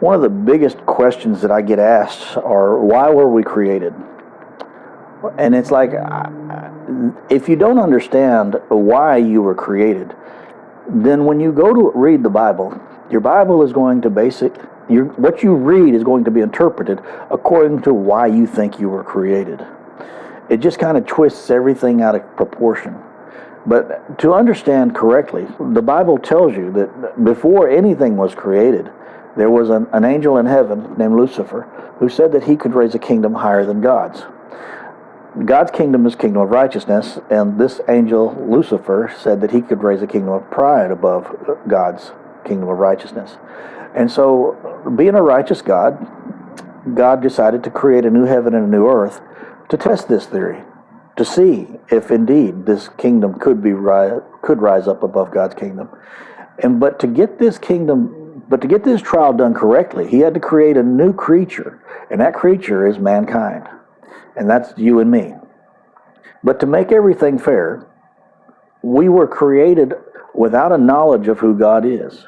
One of the biggest questions that I get asked are, why were we created? And it's like, if you don't understand why you were created, then when you go to read the Bible, your Bible is going to what you read is going to be interpreted according to why you think you were created. It just kind of twists everything out of proportion. But to understand correctly, the Bible tells you that before anything was created, there was an angel in heaven named Lucifer who said that he could raise a kingdom higher than God's. God's kingdom is kingdom of righteousness, and this angel Lucifer said that he could raise a kingdom of pride above God's kingdom of righteousness. And so, being a righteous God, God decided to create a new heaven and a new earth to test this theory, to see if indeed this kingdom could rise up above God's kingdom. But to get this trial done correctly, he had to create a new creature, and that creature is mankind. And that's you and me. But to make everything fair, we were created without a knowledge of who God is.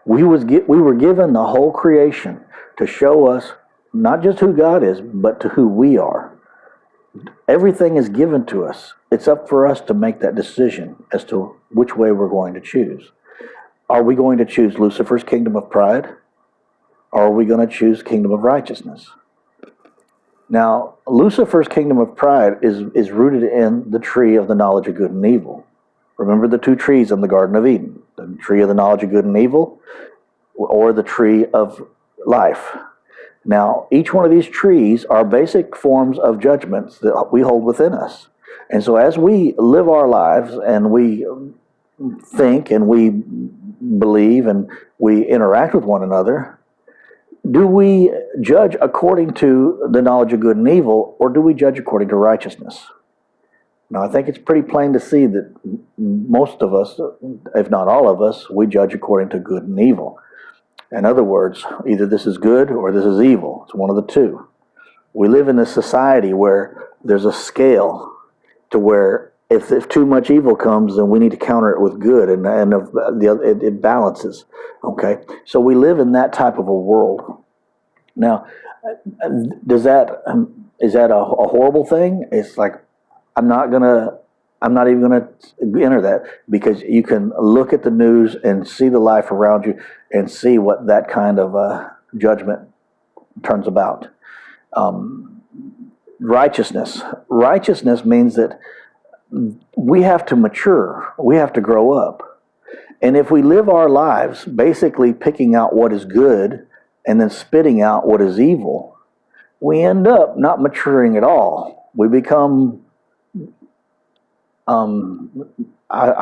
We were given the whole creation to show us not just who God is, but to who we are. Everything is given to us. It's up for us to make that decision as to which way we're going to choose. Are we going to choose Lucifer's kingdom of pride? Or are we going to choose kingdom of righteousness? Now, Lucifer's kingdom of pride is rooted in the tree of the knowledge of good and evil. Remember the two trees in the Garden of Eden, the tree of the knowledge of good and evil, or the tree of life. Now, each one of these trees are basic forms of judgments that we hold within us. And so as we live our lives and we think and we believe and we interact with one another, do we judge according to the knowledge of good and evil, or do we judge according to righteousness? Now, I think it's pretty plain to see that most of us, if not all of us, we judge according to good and evil. In other words, either this is good or this is evil. It's one of the two. We live in a society where there's a scale to where if too much evil comes, then we need to counter it with good, and it balances. Okay, so we live in that type of a world. Now, is that a horrible thing? It's like I'm not even gonna enter that, because you can look at the news and see the life around you and see what that kind of judgment turns about. Righteousness means that we have to mature. We have to grow up. And if we live our lives basically picking out what is good and then spitting out what is evil, we end up not maturing at all. We become, I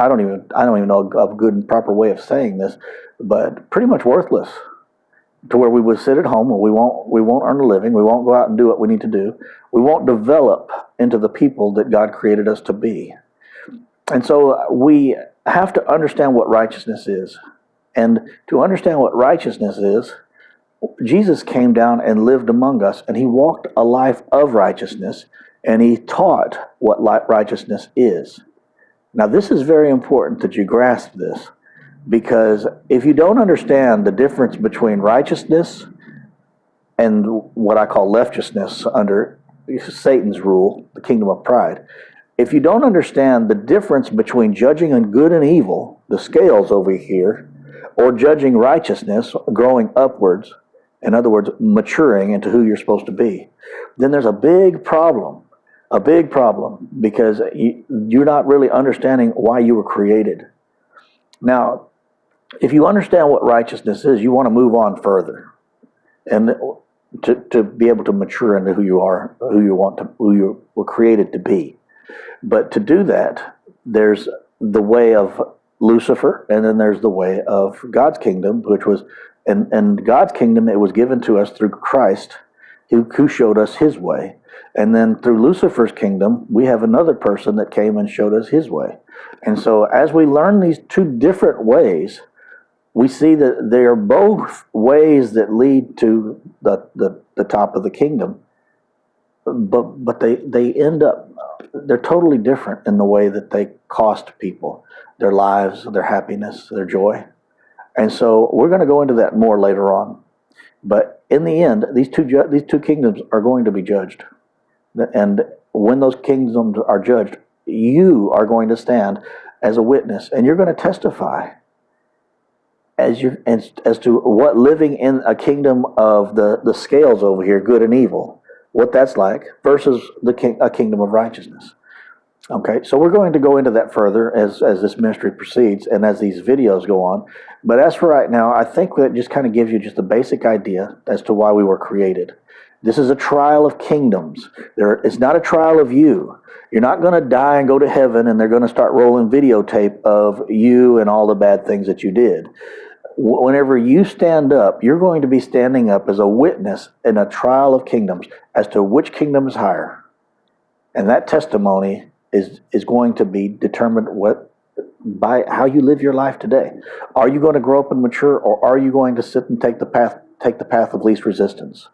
don't even know a good and proper way of saying this, but pretty much worthless. To where we would sit at home and we won't earn a living. We won't go out and do what we need to do. We won't develop into the people that God created us to be. And so we have to understand what righteousness is. And to understand what righteousness is, Jesus came down and lived among us, and he walked a life of righteousness, and he taught what righteousness is. Now, this is very important that you grasp this, because if you don't understand the difference between righteousness and what I call leftiousness under Satan's rule, the kingdom of pride, if you don't understand the difference between judging on good and evil, the scales over here, or judging righteousness, growing upwards, in other words, maturing into who you're supposed to be, then there's a big problem, because you're not really understanding why you were created. Now, if you understand what righteousness is, you want to move on further, and to be able to mature into who you are, who you were created to be. But to do that, there's the way of Lucifer, and then there's the way of God's kingdom, which was, and God's kingdom, it was given to us through Christ, who showed us his way. And then through Lucifer's kingdom, we have another person that came and showed us his way. And so as we learn these two different ways, we see that they are both ways that lead to the top of the kingdom, but they end up, they're totally different in the way that they cost people their lives, their happiness, their joy. And so we're going to go into that more later on. But in the end, these two kingdoms are going to be judged. And when those kingdoms are judged, you are going to stand as a witness, and you're going to testify as to what living in a kingdom of the scales over here, good and evil, what that's like versus a kingdom of righteousness. Okay, so we're going to go into that further as this ministry proceeds and as these videos go on. But as for right now, I think that just kind of gives you just a basic idea as to why we were created. This is a trial of kingdoms. It's not a trial of you. You're not going to die and go to heaven and they're going to start rolling videotape of you and all the bad things that you did. Whenever you stand up, you're going to be standing up as a witness in a trial of kingdoms as to which kingdom is higher. And that testimony is going to be determined by how you live your life today. Are you going to grow up and mature, or are you going to sit and take the path of least resistance?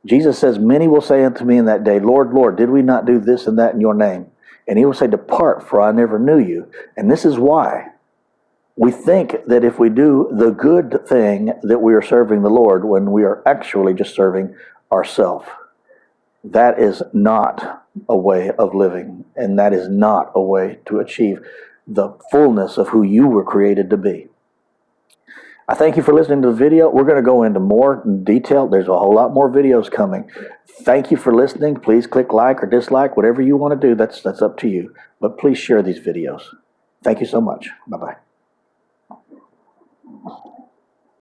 Jesus says, many will say unto me in that day, Lord, Lord, did we not do this and that in your name? And he will say, depart, for I never knew you. And this is why. We think that if we do the good thing that we are serving the Lord when we are actually just serving ourselves. That is not a way of living, and that is not a way to achieve the fullness of who you were created to be. I thank you for listening to the video. We're going to go into more detail. There's a whole lot more videos coming. Thank you for listening. Please click like or dislike, whatever you want to do. That's up to you. But please share these videos. Thank you so much. Bye-bye.